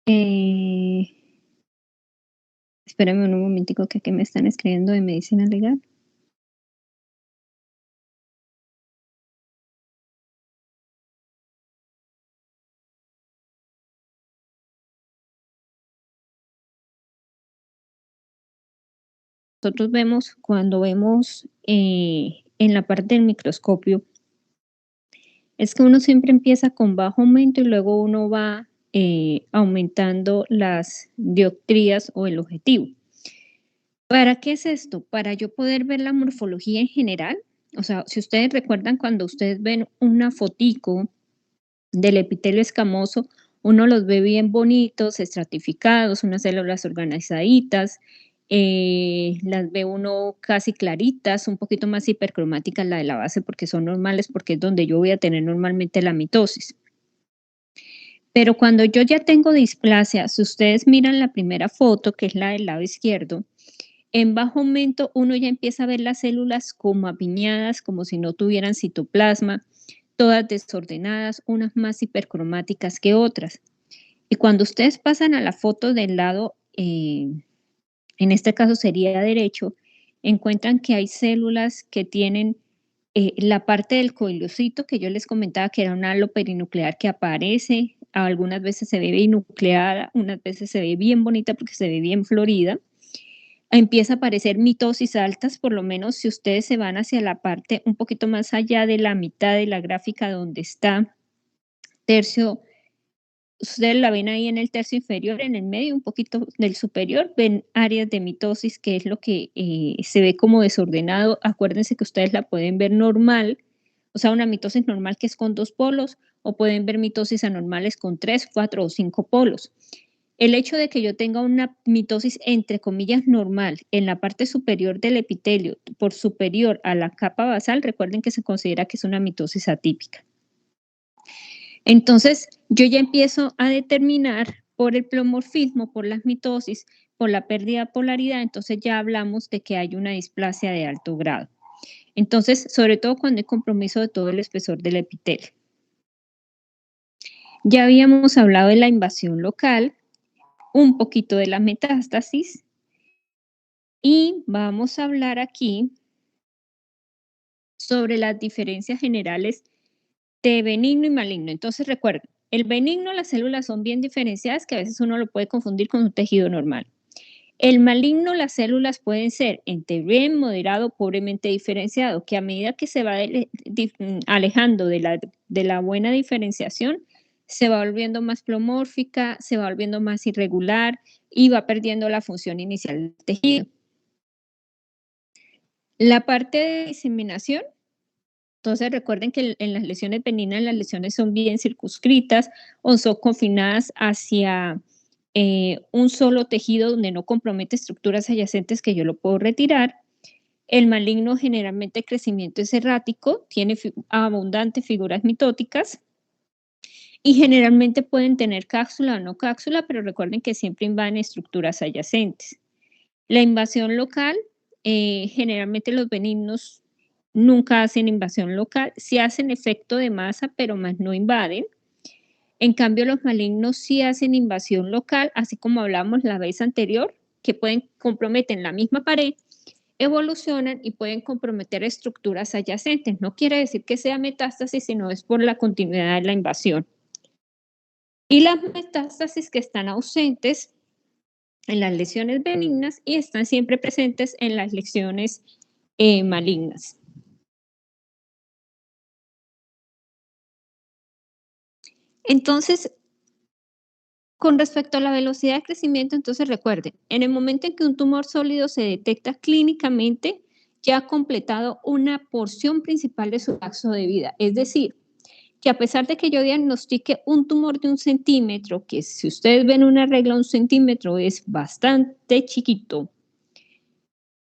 Eh, espérame un momentico que aquí me están escribiendo de medicina legal. Nosotros vemos, cuando vemos en la parte del microscopio, es que uno siempre empieza con bajo aumento y luego uno va aumentando las dioptrías o el objetivo. ¿Para qué es esto? Para yo poder ver la morfología en general. O sea, si ustedes recuerdan cuando ustedes ven una fotico del epitelio escamoso, uno los ve bien bonitos, estratificados, unas células organizaditas, las ve uno casi claritas, un poquito más hipercromáticas la de la base porque son normales, porque es donde yo voy a tener normalmente la mitosis. Pero cuando yo ya tengo displasia, si ustedes miran la primera foto, que es la del lado izquierdo, en bajo aumento uno ya empieza a ver las células como apiñadas, como si no tuvieran citoplasma, todas desordenadas, unas más hipercromáticas que otras. Y cuando ustedes pasan a la foto del lado, en este caso sería derecho, encuentran que hay células que tienen la parte del coilocito que yo les comentaba que era un halo perinuclear que aparece, algunas veces se ve binucleada, unas veces se ve bien bonita porque se ve bien florida. Empieza a aparecer mitosis altas, por lo menos si ustedes se van hacia la parte un poquito más allá de la mitad de la gráfica donde está tercio, ustedes la ven ahí en el tercio inferior, en el medio, un poquito del superior, ven áreas de mitosis, que es lo que se ve como desordenado. Acuérdense que ustedes la pueden ver normal, o sea, una mitosis normal que es con 2 polos, o pueden ver mitosis anormales con 3, 4 o 5 polos. El hecho de que yo tenga una mitosis entre comillas normal en la parte superior del epitelio por superior a la capa basal, recuerden que se considera que es una mitosis atípica. Entonces, yo ya empiezo a determinar por el pleomorfismo, por las mitosis, por la pérdida de polaridad, entonces ya hablamos de que hay una displasia de alto grado. Entonces, sobre todo cuando hay compromiso de todo el espesor del epitelio. Ya habíamos hablado de la invasión local, un poquito de la metástasis, y vamos a hablar aquí sobre las diferencias generales de benigno y maligno. Entonces, recuerden, el benigno, las células son bien diferenciadas, que a veces uno lo puede confundir con un tejido normal. El maligno, las células pueden ser entre bien, moderado, pobremente diferenciado, que a medida que se va alejando de la buena diferenciación, se va volviendo más pleomórfica, se va volviendo más irregular y va perdiendo la función inicial del tejido. La parte de diseminación, entonces recuerden que en las lesiones benignas las lesiones son bien circunscritas o son confinadas hacia un solo tejido donde no compromete estructuras adyacentes que yo lo puedo retirar. El maligno generalmente el crecimiento es errático, tiene abundantes figuras mitóticas y generalmente pueden tener cápsula o no cápsula, pero recuerden que siempre invaden estructuras adyacentes. La invasión local, generalmente los benignos nunca hacen invasión local, sí hacen efecto de masa, pero más no invaden. En cambio, los malignos sí hacen invasión local, así como hablamos la vez anterior, que pueden comprometer la misma pared, evolucionan y pueden comprometer estructuras adyacentes. No quiere decir que sea metástasis, sino es por la continuidad de la invasión. Y las metástasis que están ausentes en las lesiones benignas y están siempre presentes en las lesiones malignas. Entonces, con respecto a la velocidad de crecimiento, entonces recuerden, en el momento en que un tumor sólido se detecta clínicamente, ya ha completado una porción principal de su lapso de vida. Es decir, que a pesar de que yo diagnostique un tumor de 1 centímetro, que si ustedes ven una regla 1 centímetro es bastante chiquito,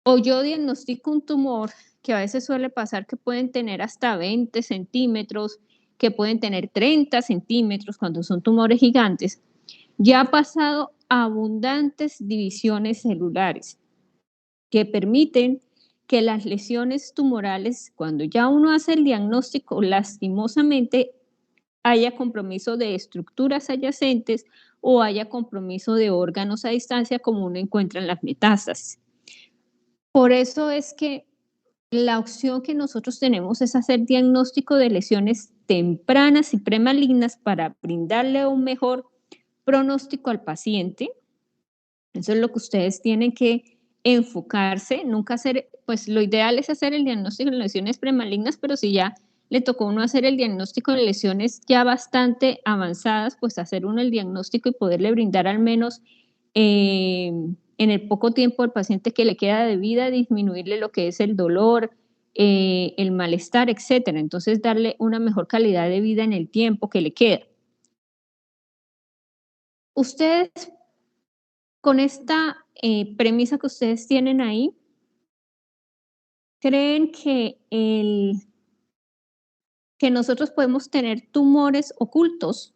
o yo diagnostico un tumor que a veces suele pasar que pueden tener hasta 20 centímetros, que pueden tener 30 centímetros cuando son tumores gigantes, ya ha pasado abundantes divisiones celulares que permiten que las lesiones tumorales, cuando ya uno hace el diagnóstico, lastimosamente haya compromiso de estructuras adyacentes o haya compromiso de órganos a distancia como uno encuentra en las metástasis. Por eso es que la opción que nosotros tenemos es hacer diagnóstico de lesiones tempranas y premalignas para brindarle un mejor pronóstico al paciente. Eso es lo que ustedes tienen que enfocarse, nunca hacer, pues lo ideal es hacer el diagnóstico de lesiones premalignas, pero si ya le tocó a uno hacer el diagnóstico de lesiones ya bastante avanzadas, pues hacer uno el diagnóstico y poderle brindar al menos en el poco tiempo al paciente que le queda de vida, disminuirle lo que es el dolor, el malestar, etcétera. Entonces, darle una mejor calidad de vida en el tiempo que le queda. Ustedes, con esta premisa que ustedes tienen ahí, ¿creen que nosotros podemos tener tumores ocultos?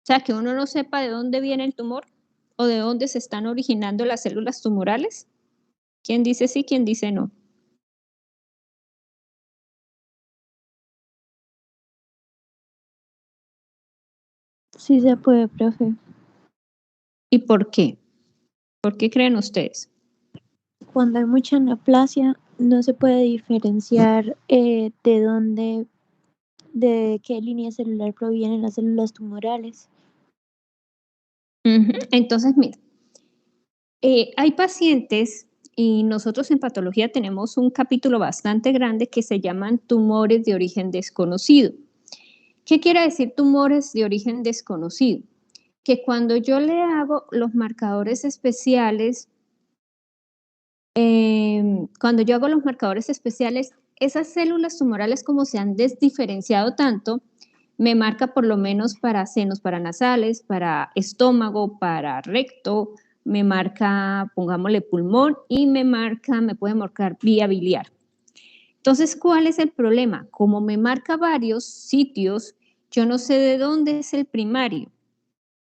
O sea, que uno no sepa de dónde viene el tumor o de dónde se están originando las células tumorales. ¿Quién dice sí, quién dice no? Sí se puede, profe. ¿Y por qué? ¿Por qué creen ustedes? Cuando hay mucha neoplasia, no se puede diferenciar de dónde, de qué línea celular provienen las células tumorales. Entonces, mira, hay pacientes y nosotros en patología tenemos un capítulo bastante grande que se llaman tumores de origen desconocido. ¿Qué quiere decir tumores de origen desconocido? Que cuando yo le hago los marcadores especiales, cuando yo hago los marcadores especiales, esas células tumorales como se han desdiferenciado tanto, me marca por lo menos para senos paranasales, para estómago, para recto, me marca, pongámosle pulmón y me puede marcar vía biliar. Entonces, ¿cuál es el problema? Como me marca varios sitios, yo no sé de dónde es el primario.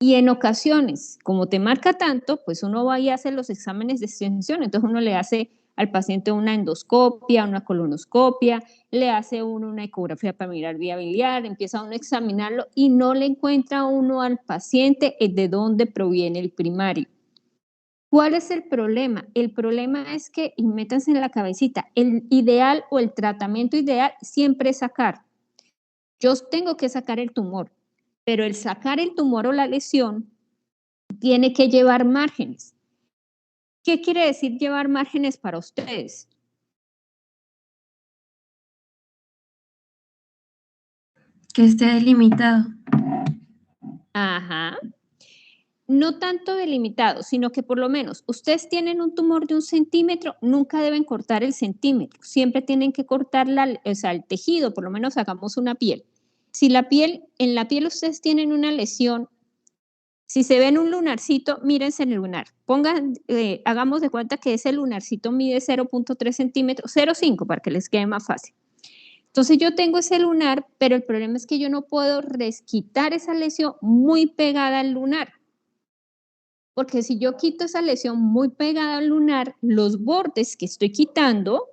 Y en ocasiones, como te marca tanto, pues uno va y hace los exámenes de extensión. Entonces uno le hace al paciente una endoscopia, una colonoscopia, le hace uno una ecografía para mirar vía biliar, empieza uno a examinarlo y no le encuentra uno al paciente de dónde proviene el primario. ¿Cuál es el problema? El problema es que, y métanse en la cabecita, el ideal o el tratamiento ideal siempre es sacar. Yo tengo que sacar el tumor, pero el sacar el tumor o la lesión tiene que llevar márgenes. ¿Qué quiere decir llevar márgenes para ustedes? Que esté delimitado. Ajá. No tanto delimitado, sino que por lo menos ustedes tienen un tumor de 1 centímetro, nunca deben cortar el centímetro, siempre tienen que cortar o sea, el tejido, por lo menos hagamos una piel. Si en la piel ustedes tienen una lesión, si se ven un lunarcito, mírense en el lunar. Hagamos de cuenta que ese lunarcito mide 0.3 centímetros, 0.5 para que les quede más fácil. Entonces yo tengo ese lunar, pero el problema es que yo no puedo resquitar esa lesión muy pegada al lunar. Porque si yo quito esa lesión muy pegada al lunar, los bordes que estoy quitando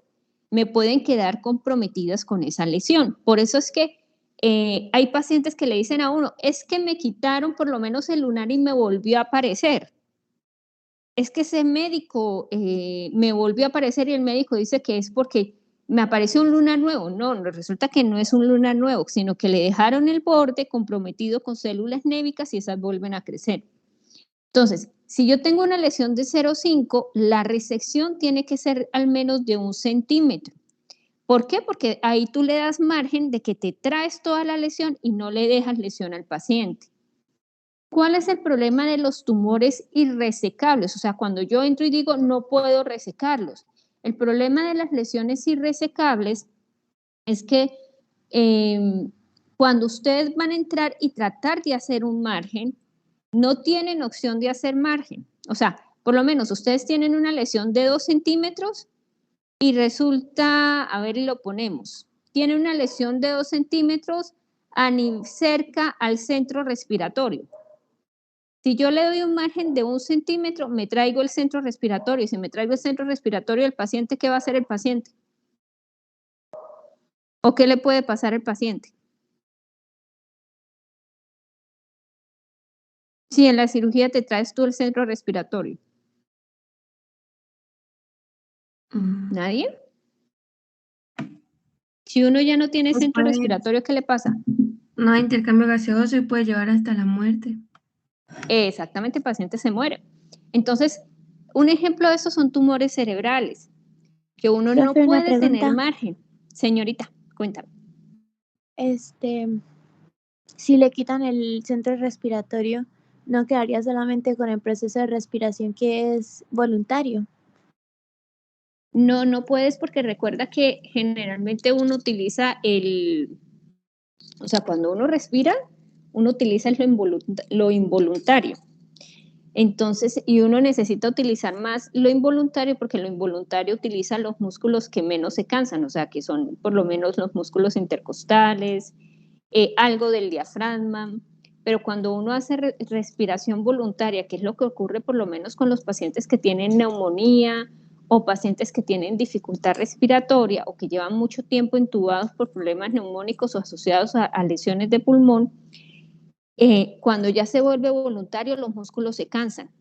me pueden quedar comprometidas con esa lesión. Por eso es que hay pacientes que le dicen a uno, es que me quitaron por lo menos el lunar y me volvió a aparecer. Es que ese médico me volvió a aparecer y el médico dice que es porque me apareció un lunar nuevo. No, resulta que no es un lunar nuevo, sino que le dejaron el borde comprometido con células névicas y esas vuelven a crecer. Entonces, si yo tengo una lesión de 0,5, la resección tiene que ser al menos de 1 centímetro. ¿Por qué? Porque ahí tú le das margen de que te traes toda la lesión y no le dejas lesión al paciente. ¿Cuál es el problema de los tumores irresecables? O sea, cuando yo entro y digo no puedo resecarlos. El problema de las lesiones irresecables es que cuando ustedes van a entrar y tratar de hacer un margen, no tienen opción de hacer margen. O sea, por lo menos ustedes tienen una lesión de 2 centímetros y resulta, a ver, y lo ponemos, tiene una lesión de 2 centímetros cerca al centro respiratorio. Si yo le doy un margen de 1 centímetro, me traigo el centro respiratorio. Si me traigo el centro respiratorio del paciente, ¿qué va a hacer el paciente? ¿O qué le puede pasar al paciente? Si en la cirugía te traes tú el centro respiratorio. ¿Nadie? Si uno ya no tiene Pues centro respiratorio, ¿qué le pasa? no hay intercambio gaseoso y puede llevar hasta la muerte. Exactamente, el paciente se muere. Entonces, un ejemplo de eso son tumores cerebrales, que uno no Profe, una puede tener pregunta. margen. Señorita, cuéntame. Si le quitan el centro respiratorio, ¿no quedaría solamente con el proceso de respiración que es voluntario? No, no puedes porque recuerda que generalmente uno utiliza o sea, cuando uno respira, uno utiliza lo involuntario. Entonces, y uno necesita utilizar más lo involuntario porque lo involuntario utiliza los músculos que menos se cansan, o sea, que son por lo menos los músculos intercostales, algo del diafragma, pero cuando uno hace respiración voluntaria, que es lo que ocurre por lo menos con los pacientes que tienen neumonía o pacientes que tienen dificultad respiratoria o que llevan mucho tiempo intubados por problemas neumónicos o asociados a lesiones de pulmón, cuando ya se vuelve voluntario, los músculos se cansan.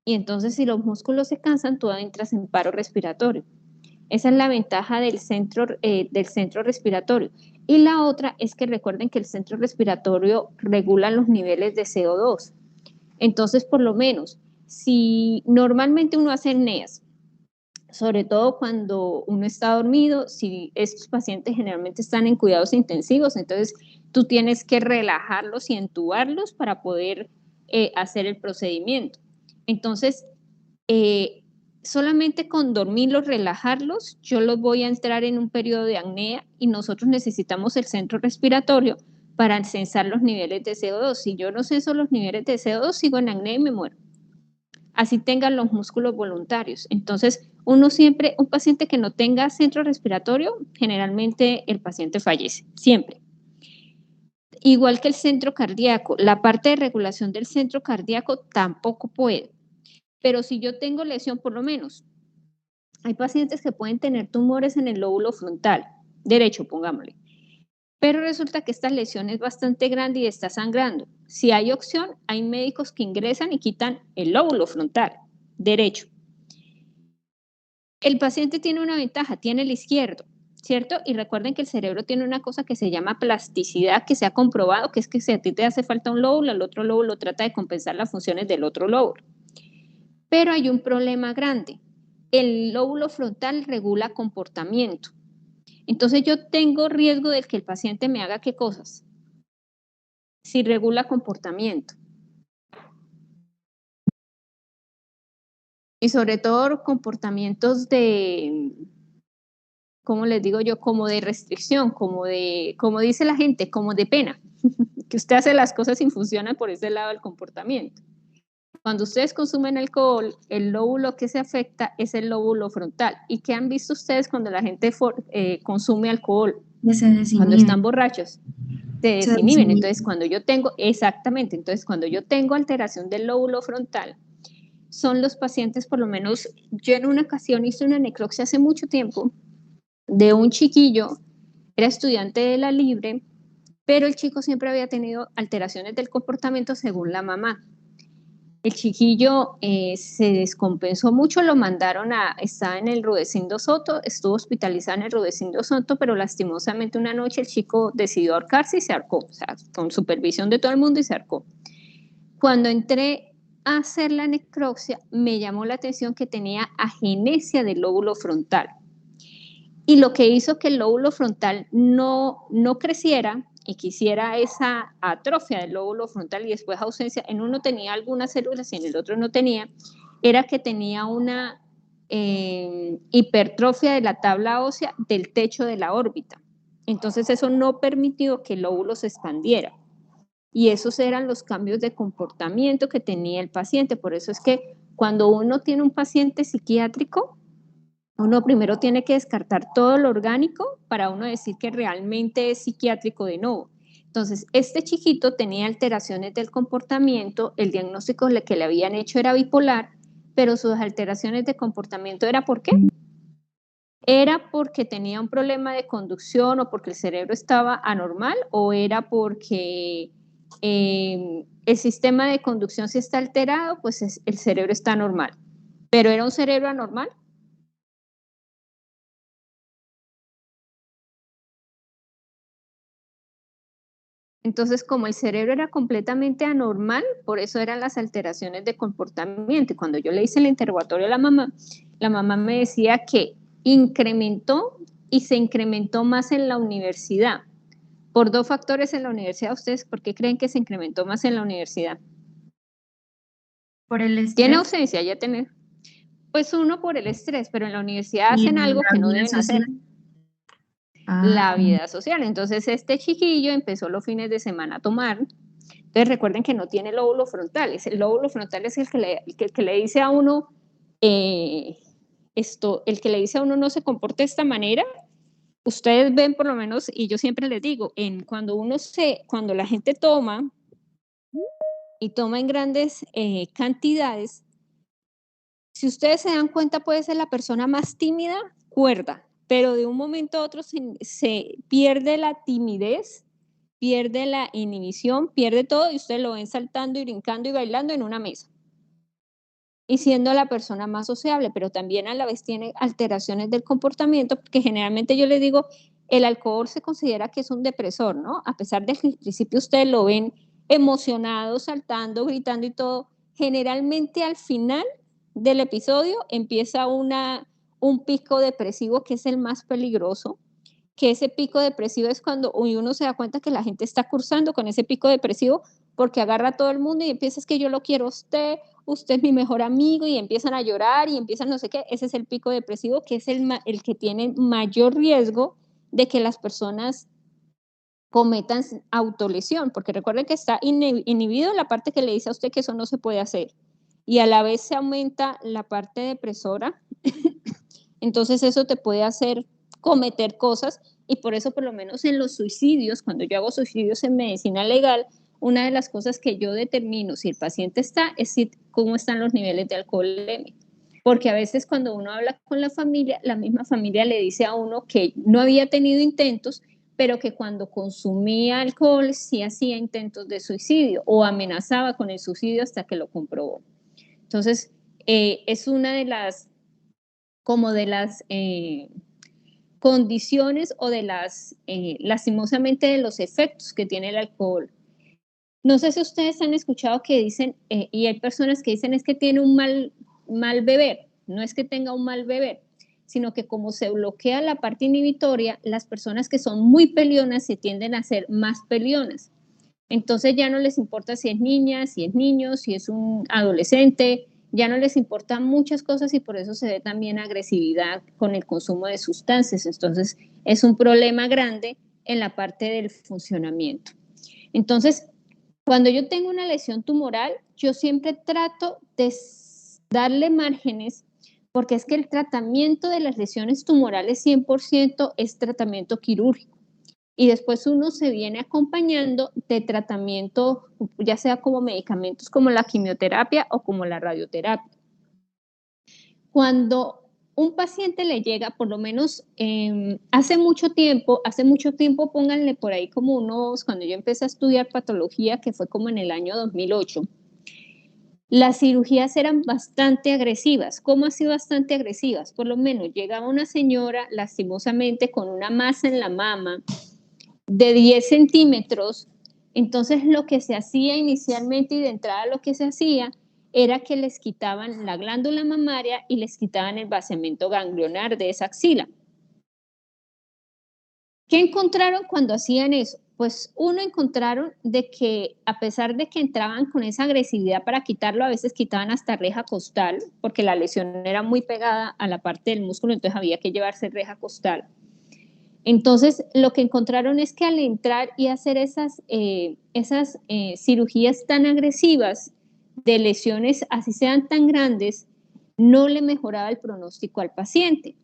Y entonces, si los músculos se cansan, tú entras en paro respiratorio. Esa es la ventaja del centro respiratorio. Y la otra es que recuerden que el centro respiratorio regula los niveles de CO2. Entonces, por lo menos, si normalmente uno hace apneas, sobre todo cuando uno está dormido, si estos pacientes generalmente están en cuidados intensivos, entonces tú tienes que relajarlos y entubarlos para poder hacer el procedimiento. Entonces, solamente con dormirlos, relajarlos, yo los voy a entrar en un periodo de apnea y nosotros necesitamos el centro respiratorio para censar los niveles de CO2. Si yo no censo los niveles de CO2, sigo en apnea y me muero. Así tengan los músculos voluntarios. Entonces, un paciente que no tenga centro respiratorio, generalmente el paciente fallece, siempre. Igual que el centro cardíaco, la parte de regulación del centro cardíaco tampoco puede. Pero si yo tengo lesión, por lo menos, hay pacientes que pueden tener tumores en el lóbulo frontal, derecho, pongámosle. Pero resulta que esta lesión es bastante grande y está sangrando. Si hay opción, hay médicos que ingresan y quitan el lóbulo frontal, derecho. El paciente tiene una ventaja, tiene el izquierdo, ¿cierto? Y recuerden que el cerebro tiene una cosa que se llama plasticidad, que se ha comprobado, que es que si a ti te hace falta un lóbulo, el otro lóbulo trata de compensar las funciones del otro lóbulo. Pero hay un problema grande. El lóbulo frontal regula comportamiento. Entonces yo tengo riesgo de que el paciente me haga qué cosas. Si regula comportamiento. Y sobre todo comportamientos de, ¿cómo les digo yo? Como de restricción, como dice la gente, como de pena. Que usted hace las cosas y funcionan por ese lado del comportamiento. Cuando ustedes consumen alcohol, el lóbulo que se afecta es el lóbulo frontal. ¿Y qué han visto ustedes cuando la gente consume alcohol? Cuando están borrachos, se desinhiben. Entonces, cuando yo tengo alteración del lóbulo frontal, son los pacientes, por lo menos, yo en una ocasión hice una necropsia hace mucho tiempo de un chiquillo, era estudiante de la Libre, pero el chico siempre había tenido alteraciones del comportamiento según la mamá. El chiquillo se descompensó mucho, lo mandaron estaba en el Rudecindo Soto, estuvo hospitalizado en el Rudecindo Soto, pero lastimosamente una noche el chico decidió ahorcarse y se ahorcó, o sea, con supervisión de todo el mundo y se ahorcó. Cuando entré a hacer la necropsia, me llamó la atención que tenía agenesia del lóbulo frontal. Y lo que hizo que el lóbulo frontal no creciera y que hiciera esa atrofia del lóbulo frontal y después ausencia, en uno tenía algunas células y en el otro no tenía, era que tenía una hipertrofia de la tabla ósea del techo de la órbita. Entonces eso no permitió que el lóbulo se expandiera. Y esos eran los cambios de comportamiento que tenía el paciente. Por eso es que cuando uno tiene un paciente psiquiátrico, uno primero tiene que descartar todo lo orgánico para uno decir que realmente es psiquiátrico de nuevo. Entonces, este chiquito tenía alteraciones del comportamiento, el diagnóstico que le habían hecho era bipolar, pero sus alteraciones de comportamiento ¿era por qué? ¿Era porque tenía un problema de conducción o porque el cerebro estaba anormal o era porque el sistema de conducción si está alterado, pues el cerebro está normal. ¿Pero era un cerebro anormal? Entonces, como el cerebro era completamente anormal, por eso eran las alteraciones de comportamiento. Y cuando yo le hice el interrogatorio a la mamá me decía que incrementó y se incrementó más en la universidad. Por 2 factores en la universidad. ¿Ustedes por qué creen que se incrementó más en la universidad? Por el estrés. ¿Tiene ausencia? Ya tener. Pues uno por el estrés, pero en la universidad Y hacen algo la que no vida deben hacer. social. La vida social. Entonces este chiquillo empezó los fines de semana a tomar. Entonces recuerden que no tiene lóbulos frontales. El lóbulo frontal es el que le dice a uno, el que le dice a uno no se comporte de esta manera. Ustedes ven por lo menos, y yo siempre les digo, cuando la gente toma y toma en grandes cantidades, si ustedes se dan cuenta, puede ser la persona más tímida, cuerda, pero de un momento a otro se pierde la timidez, pierde la inhibición, pierde todo y ustedes lo ven saltando y brincando y bailando en una mesa. Y siendo la persona más sociable, pero también a la vez tiene alteraciones del comportamiento, porque generalmente yo les digo, el alcohol se considera que es un depresor, ¿no? A pesar de que al principio ustedes lo ven emocionado, saltando, gritando y todo, generalmente al final del episodio empieza un pico depresivo que es el más peligroso, que ese pico depresivo es cuando uno se da cuenta que la gente está cursando con ese pico depresivo porque agarra a todo el mundo y empieza, es que yo lo quiero a usted es mi mejor amigo, y empiezan a llorar y empiezan no sé qué. Ese es el pico depresivo, que es el que tiene mayor riesgo de que las personas cometan autolesión, porque recuerden que está inhibido la parte que le dice a usted que eso no se puede hacer, y a la vez se aumenta la parte depresora. Entonces eso te puede hacer cometer cosas, y por eso por lo menos en los suicidios, cuando yo hago suicidios en medicina legal, una de las cosas que yo determino si el paciente está es cómo están los niveles de alcoholemia. Porque a veces cuando uno habla con la misma familia le dice a uno que no había tenido intentos, pero que cuando consumía alcohol sí hacía intentos de suicidio o amenazaba con el suicidio hasta que lo comprobó. Entonces, es una de las condiciones o lastimosamente, de los efectos que tiene el alcohol. No sé si ustedes han escuchado que dicen, y hay personas que dicen es que tiene un mal beber. No es que tenga un mal beber, sino que como se bloquea la parte inhibitoria, las personas que son muy peleonas se tienden a ser más peleonas. Entonces ya no les importa si es niña, si es niño, si es un adolescente, ya no les importan muchas cosas, y por eso se ve también agresividad con el consumo de sustancias. Entonces es un problema grande en la parte del funcionamiento. Entonces, cuando yo tengo una lesión tumoral, yo siempre trato de darle márgenes, porque es que el tratamiento de las lesiones tumorales 100% es tratamiento quirúrgico. Y después uno se viene acompañando de tratamiento, ya sea como medicamentos como la quimioterapia o como la radioterapia. Cuando un paciente le llega, por lo menos hace mucho tiempo, pónganle por ahí como cuando yo empecé a estudiar patología, que fue como en el año 2008, las cirugías eran bastante agresivas. ¿Cómo así bastante agresivas? Por lo menos llegaba una señora lastimosamente con una masa en la mama de 10 centímetros, entonces lo que se hacía inicialmente y de entrada lo que se hacía era que les quitaban la glándula mamaria y les quitaban el basamento ganglionar de esa axila. ¿Qué encontraron cuando hacían eso? Pues encontraron de que a pesar de que entraban con esa agresividad para quitarlo, a veces quitaban hasta reja costal, porque la lesión era muy pegada a la parte del músculo, entonces había que llevarse reja costal. Entonces, lo que encontraron es que al entrar y hacer esas cirugías tan agresivas de lesiones, así sean tan grandes, no le mejoraba el pronóstico al paciente,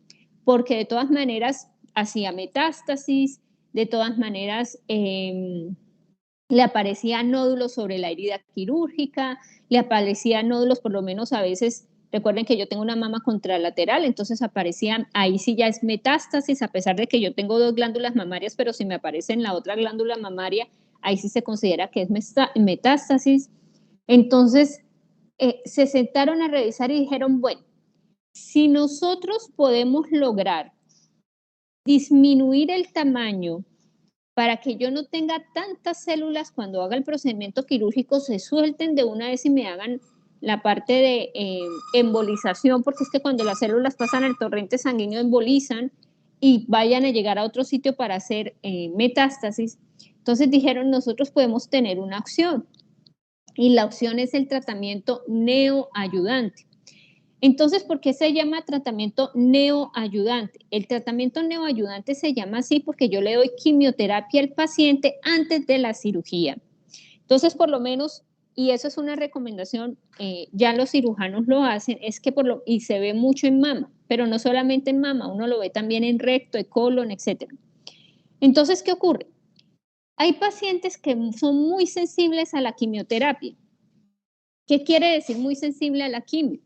porque de todas maneras hacía metástasis, de todas maneras le aparecían nódulos sobre la herida quirúrgica, le aparecían nódulos, por lo menos a veces. Recuerden que yo tengo una mama contralateral, entonces aparecían, ahí sí ya es metástasis, a pesar de que yo tengo 2 glándulas mamarias, pero si me aparece en la otra glándula mamaria, ahí sí se considera que es metástasis. Entonces, se sentaron a revisar y dijeron, bueno, si nosotros podemos lograr disminuir el tamaño para que yo no tenga tantas células cuando haga el procedimiento quirúrgico, se suelten de una vez y me hagan la parte de embolización, porque es que cuando las células pasan al torrente sanguíneo embolizan y vayan a llegar a otro sitio para hacer metástasis. Entonces dijeron, nosotros podemos tener una opción, y la opción es el tratamiento neoayudante. Entonces, ¿por qué se llama tratamiento neoayudante? El tratamiento neoayudante se llama así porque yo le doy quimioterapia al paciente antes de la cirugía. Entonces, por lo menos, y eso es una recomendación, ya los cirujanos lo hacen, es que y se ve mucho en mama, pero no solamente en mama, uno lo ve también en recto, en colon, etc. Entonces, ¿qué ocurre? Hay pacientes que son muy sensibles a la quimioterapia. ¿Qué quiere decir muy sensible a la quimio?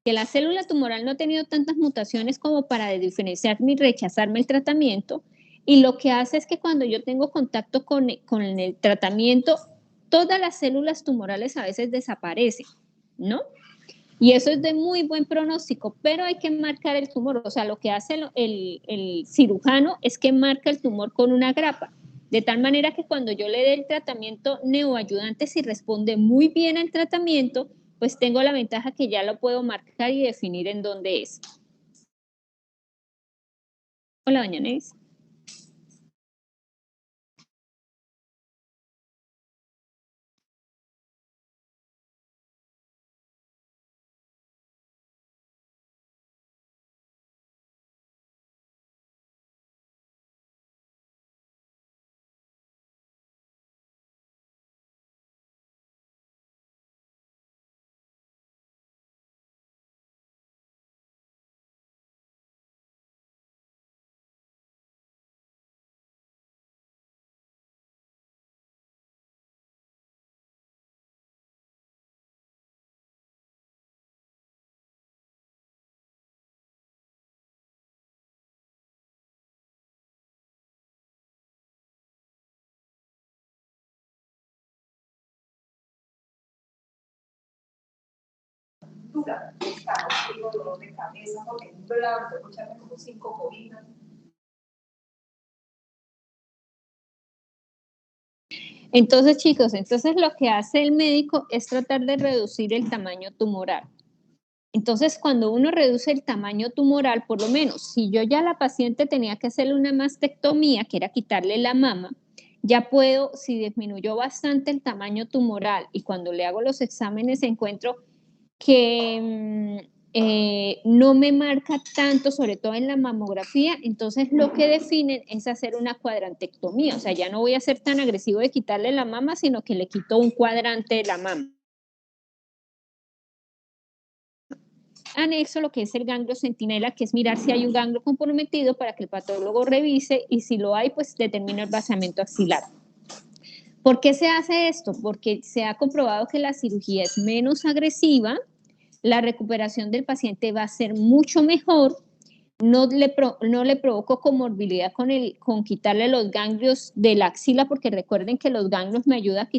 Que la célula tumoral no ha tenido tantas mutaciones como para diferenciar ni rechazarme el tratamiento, y lo que hace es que cuando yo tengo contacto con el tratamiento, todas las células tumorales a veces desaparecen, ¿no? Y eso es de muy buen pronóstico, pero hay que marcar el tumor. O sea, lo que hace el cirujano es que marca el tumor con una grapa, de tal manera que cuando yo le dé el tratamiento neoayudante, si responde muy bien al tratamiento, pues tengo la ventaja que ya lo puedo marcar y definir en dónde es. Hola, doña Nevis. Tengo dolor de cabeza porque tengo echarme como 5 cobijas. Entonces, chicos, lo que hace el médico es tratar de reducir el tamaño tumoral. Entonces, cuando uno reduce el tamaño tumoral, por lo menos, si yo ya la paciente tenía que hacerle una mastectomía, que era quitarle la mama, ya puedo, si disminuyó bastante el tamaño tumoral y cuando le hago los exámenes encuentro que no me marca tanto, sobre todo en la mamografía, entonces lo que definen es hacer una cuadrantectomía. O sea, ya no voy a ser tan agresivo de quitarle la mama, sino que le quito un cuadrante de la mama. Anexo lo que es el ganglio centinela, que es mirar si hay un ganglio comprometido para que el patólogo revise, y si lo hay, pues determina el vaciamiento axilar. ¿Por qué se hace esto? Porque se ha comprobado que la cirugía es menos agresiva, la recuperación del paciente va a ser mucho mejor, no le provoco comorbilidad con quitarle los ganglios de la axila, porque recuerden que los ganglios me ayudan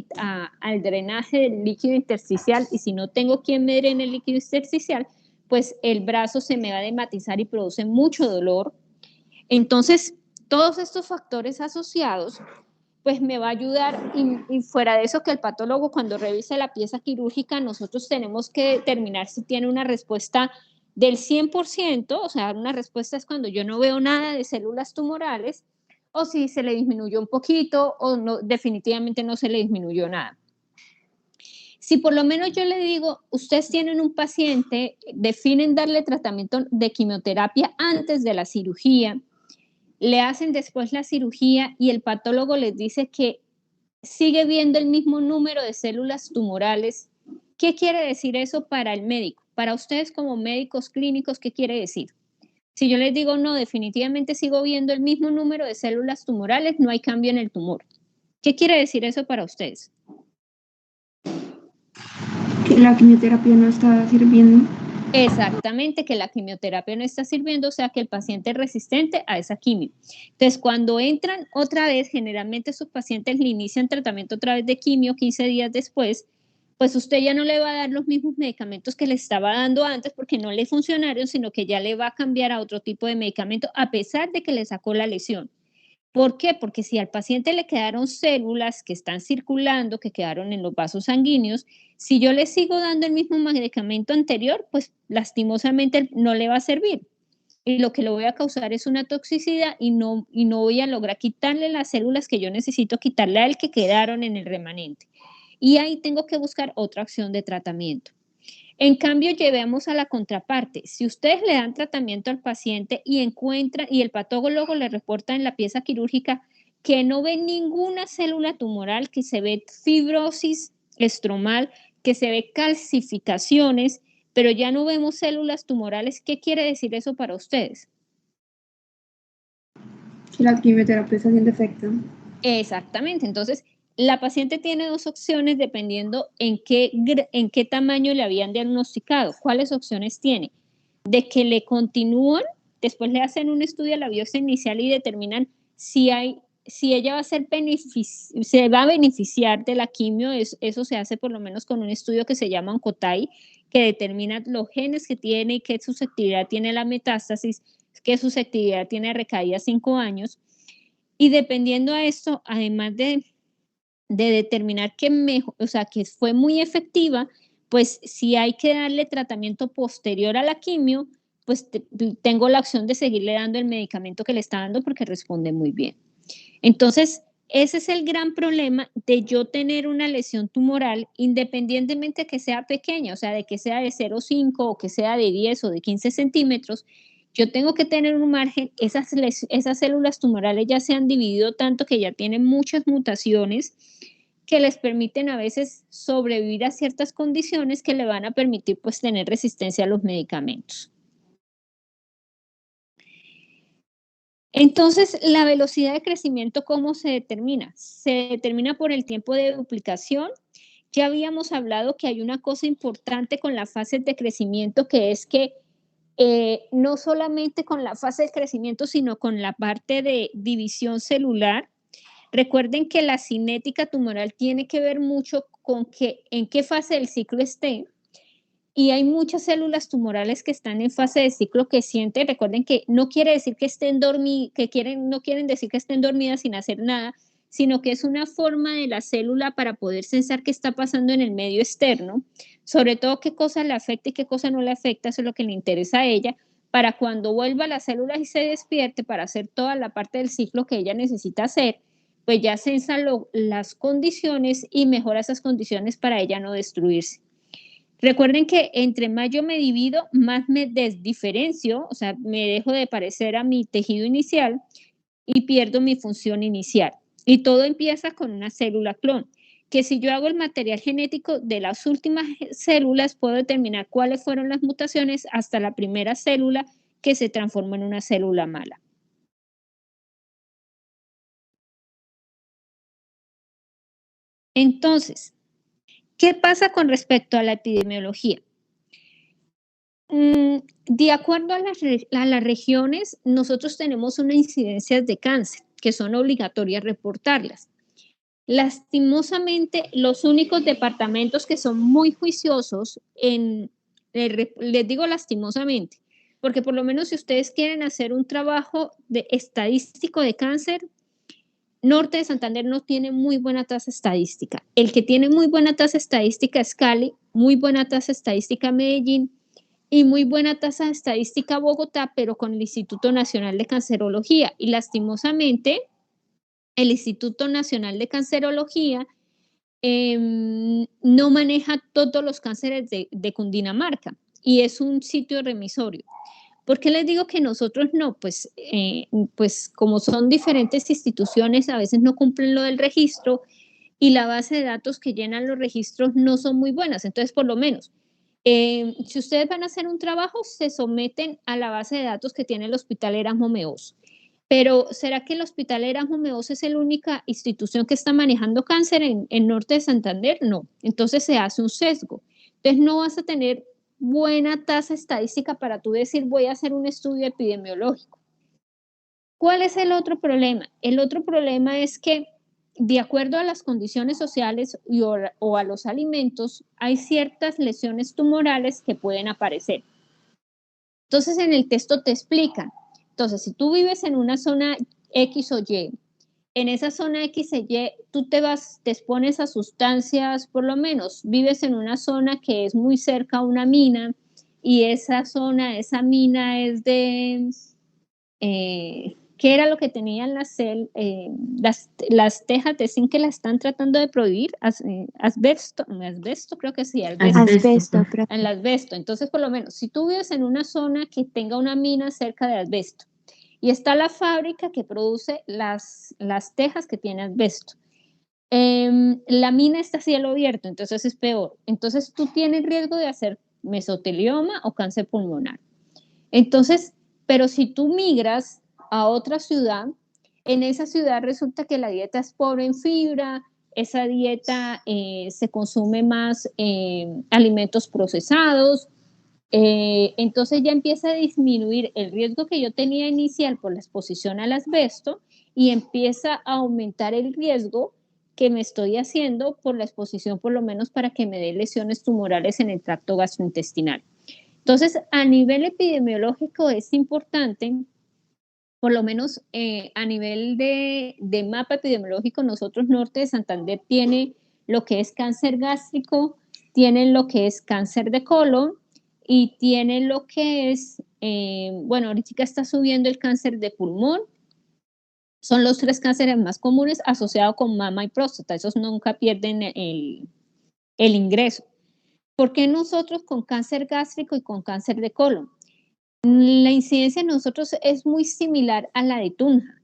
al drenaje del líquido intersticial, y si no tengo quien me drene el líquido intersticial, pues el brazo se me va a dematizar y produce mucho dolor. Entonces, todos estos factores asociados, pues me va a ayudar, y fuera de eso, que el patólogo cuando revise la pieza quirúrgica, nosotros tenemos que determinar si tiene una respuesta del 100%, o sea, una respuesta es cuando yo no veo nada de células tumorales, o si se le disminuyó un poquito, o no, definitivamente no se le disminuyó nada. Si por lo menos yo le digo, ustedes tienen un paciente, definen darle tratamiento de quimioterapia antes de la cirugía, le hacen después la cirugía y el patólogo les dice que sigue viendo el mismo número de células tumorales, ¿qué quiere decir eso para el médico? Para ustedes como médicos clínicos, ¿qué quiere decir? Si yo les digo, no, definitivamente sigo viendo el mismo número de células tumorales, no hay cambio en el tumor. ¿Qué quiere decir eso para ustedes? Que la quimioterapia no está sirviendo. Exactamente, que la quimioterapia no está sirviendo, o sea que el paciente es resistente a esa quimio. Entonces, cuando entran otra vez, generalmente sus pacientes le inician tratamiento otra vez de quimio 15 días después, pues usted ya no le va a dar los mismos medicamentos que le estaba dando antes porque no le funcionaron, sino que ya le va a cambiar a otro tipo de medicamento a pesar de que le sacó la lesión. ¿Por qué? Porque si al paciente le quedaron células que están circulando, que quedaron en los vasos sanguíneos, si yo le sigo dando el mismo medicamento anterior, pues lastimosamente no le va a servir. Y lo que le voy a causar es una toxicidad y no voy a lograr quitarle las células que yo necesito quitarle a él que quedaron en el remanente. Y ahí tengo que buscar otra acción de tratamiento. En cambio, llevemos a la contraparte. Si ustedes le dan tratamiento al paciente y encuentran, y el patólogo le reporta en la pieza quirúrgica que no ve ninguna célula tumoral, que se ve fibrosis estromal, que se ve calcificaciones, pero ya no vemos células tumorales, ¿qué quiere decir eso para ustedes? Que la quimioterapia está haciendo efecto. Exactamente. Entonces, la paciente tiene dos opciones dependiendo en qué tamaño le habían diagnosticado. ¿Cuáles opciones tiene? De que le continúan, después le hacen un estudio a la biopsia inicial y determinan si ella va a se va a beneficiar de la quimio. Eso se hace por lo menos con un estudio que se llama Oncotype, que determina los genes que tiene y qué susceptibilidad tiene a la metástasis, qué susceptibilidad tiene a recaída 5 años. Y dependiendo a esto, además de determinar que fue muy efectiva, pues si hay que darle tratamiento posterior a la quimio, pues tengo la opción de seguirle dando el medicamento que le está dando porque responde muy bien. Entonces, ese es el gran problema de yo tener una lesión tumoral, independientemente de que sea pequeña, o sea, de que sea de 0,5 o que sea de 10 o de 15 centímetros, yo tengo que tener un margen. Esas células tumorales ya se han dividido tanto que ya tienen muchas mutaciones que les permiten a veces sobrevivir a ciertas condiciones que le van a permitir pues tener resistencia a los medicamentos. Entonces, la velocidad de crecimiento, ¿cómo se determina? Se determina por el tiempo de duplicación. Ya habíamos hablado que hay una cosa importante con las fases de crecimiento, que es que no solamente con la fase de crecimiento, sino con la parte de división celular. Recuerden que la cinética tumoral tiene que ver mucho con en qué fase del ciclo esté. Y hay muchas células tumorales que están en fase de ciclo que sienten. Recuerden que no quiere decir que estén dormidas, no quieren decir que estén dormidas sin hacer nada, sino que es una forma de la célula para poder sensar qué está pasando en el medio externo, sobre todo qué cosa le afecta y qué cosa no le afecta. Eso es lo que le interesa a ella, para cuando vuelva a la célula y se despierte para hacer toda la parte del ciclo que ella necesita hacer, pues ya sensa las condiciones y mejora esas condiciones para ella no destruirse. Recuerden que entre más yo me divido, más me desdiferencio, o sea, me dejo de parecer a mi tejido inicial y pierdo mi función inicial. Y todo empieza con una célula clon, que si yo hago el material genético de las últimas células, puedo determinar cuáles fueron las mutaciones hasta la primera célula que se transformó en una célula mala. Entonces, ¿qué pasa con respecto a la epidemiología? De acuerdo a las regiones, nosotros tenemos unas incidencias de cáncer que son obligatorias reportarlas. Lastimosamente, los únicos departamentos que son muy juiciosos les digo lastimosamente, porque por lo menos si ustedes quieren hacer un trabajo estadístico de cáncer, Norte de Santander no tiene muy buena tasa estadística. El que tiene muy buena tasa estadística es Cali, muy buena tasa estadística Medellín y muy buena tasa estadística Bogotá, pero con el Instituto Nacional de Cancerología. Y lastimosamente, el Instituto Nacional de Cancerología no maneja todos los cánceres de Cundinamarca y es un sitio remisorio. ¿Por qué les digo que nosotros no? Pues como son diferentes instituciones, a veces no cumplen lo del registro y la base de datos que llenan los registros no son muy buenas. Entonces, por lo menos, si ustedes van a hacer un trabajo, se someten a la base de datos que tiene el Hospital Erasmo Meoz. Pero ¿será que el Hospital Erasmo Meoz es la única institución que está manejando cáncer en Norte de Santander? No. Entonces se hace un sesgo. Entonces no vas a tener buena tasa estadística para tú decir voy a hacer un estudio epidemiológico. ¿Cuál es el otro problema? El otro problema es que de acuerdo a las condiciones sociales o a los alimentos, hay ciertas lesiones tumorales que pueden aparecer. Entonces, en el texto te explican. Entonces, si tú vives en una zona X o Y, en esa zona X o Y, tú te expones a sustancias, por lo menos, vives en una zona que es muy cerca a una mina y esa mina es de... ¿qué era lo que tenían las tejas de zinc que la están tratando de prohibir? Asbesto, creo que sí, Asbesto, profe. el asbesto. Entonces, por lo menos, si tú vives en una zona que tenga una mina cerca de asbesto y está la fábrica que produce las tejas que tiene asbesto, la mina está a cielo abierto, entonces es peor. Entonces, tú tienes riesgo de hacer mesotelioma o cáncer pulmonar. Entonces, pero si tú migras a otra ciudad, en esa ciudad resulta que la dieta es pobre en fibra, esa dieta se consume más alimentos procesados, entonces ya empieza a disminuir el riesgo que yo tenía inicial por la exposición al asbesto y empieza a aumentar el riesgo que me estoy haciendo por la exposición, por lo menos para que me dé lesiones tumorales en el tracto gastrointestinal. Entonces, a nivel epidemiológico es importante, por lo menos a nivel de mapa epidemiológico, nosotros Norte de Santander tiene lo que es cáncer gástrico, tienen lo que es cáncer de colon y tienen lo que es, bueno, ahorita está subiendo el cáncer de pulmón. Son los 3 cánceres más comunes asociados con mama y próstata. Esos nunca pierden el ingreso. ¿Por qué nosotros con cáncer gástrico y con cáncer de colon? La incidencia de nosotros es muy similar a la de Tunja.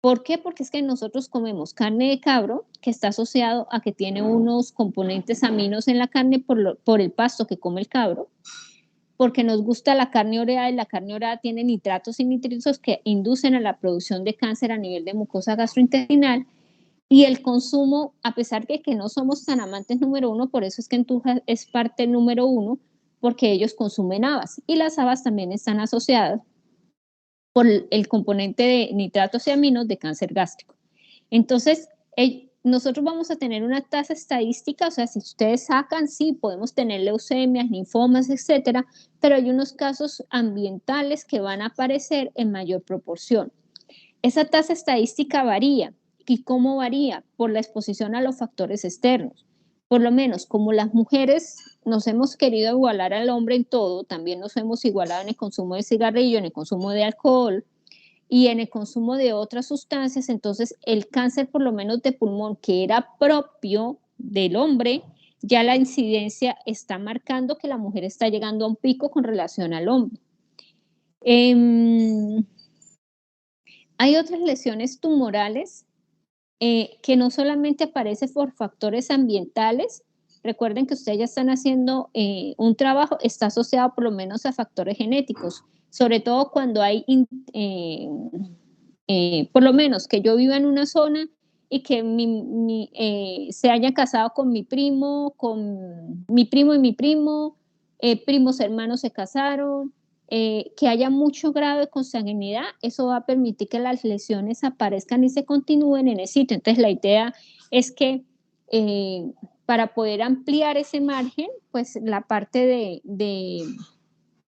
¿Por qué? Porque es que nosotros comemos carne de cabro, que está asociado a que tiene unos componentes aminos en la carne por el pasto que come el cabro, porque nos gusta la carne oreada y la carne oreada tiene nitratos y nitritos que inducen a la producción de cáncer a nivel de mucosa gastrointestinal. Y el consumo, a pesar de que no somos tan amantes número 1, por eso es que en Tunja es parte número 1, porque ellos consumen habas. Y las habas también están asociadas por el componente de nitratos y aminos de cáncer gástrico. Entonces, nosotros vamos a tener una tasa estadística, o sea, si ustedes sacan, sí, podemos tener leucemias, linfomas, etcétera, pero hay unos casos ambientales que van a aparecer en mayor proporción. Esa tasa estadística varía. ¿Y cómo varía? Por la exposición a los factores externos. Por lo menos, como las mujeres nos hemos querido igualar al hombre en todo, también nos hemos igualado en el consumo de cigarrillo, en el consumo de alcohol y en el consumo de otras sustancias, entonces el cáncer, por lo menos de pulmón, que era propio del hombre, ya la incidencia está marcando que la mujer está llegando a un pico con relación al hombre. Hay otras lesiones tumorales que no solamente aparece por factores ambientales. Recuerden que ustedes ya están haciendo un trabajo, está asociado por lo menos a factores genéticos, sobre todo cuando hay, por lo menos que yo viva en una zona y que se haya casado con mi primo y mi primo, primos hermanos se casaron, que haya mucho grado de consanguinidad, eso va a permitir que las lesiones aparezcan y se continúen en el sitio. Entonces, la idea es que para poder ampliar ese margen, pues la parte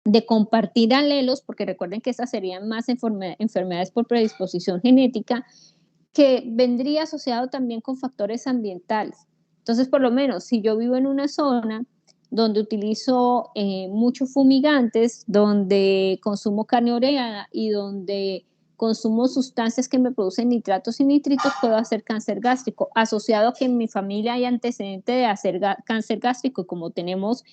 de compartir alelos, porque recuerden que estas serían más enfermedades por predisposición genética, que vendría asociado también con factores ambientales. Entonces, por lo menos, si yo vivo en una zona donde utilizo muchos fumigantes, donde consumo carne oreada y donde consumo sustancias que me producen nitratos y nitritos, puedo hacer cáncer gástrico, asociado a que en mi familia hay antecedente de hacer cáncer gástrico, y como tenemos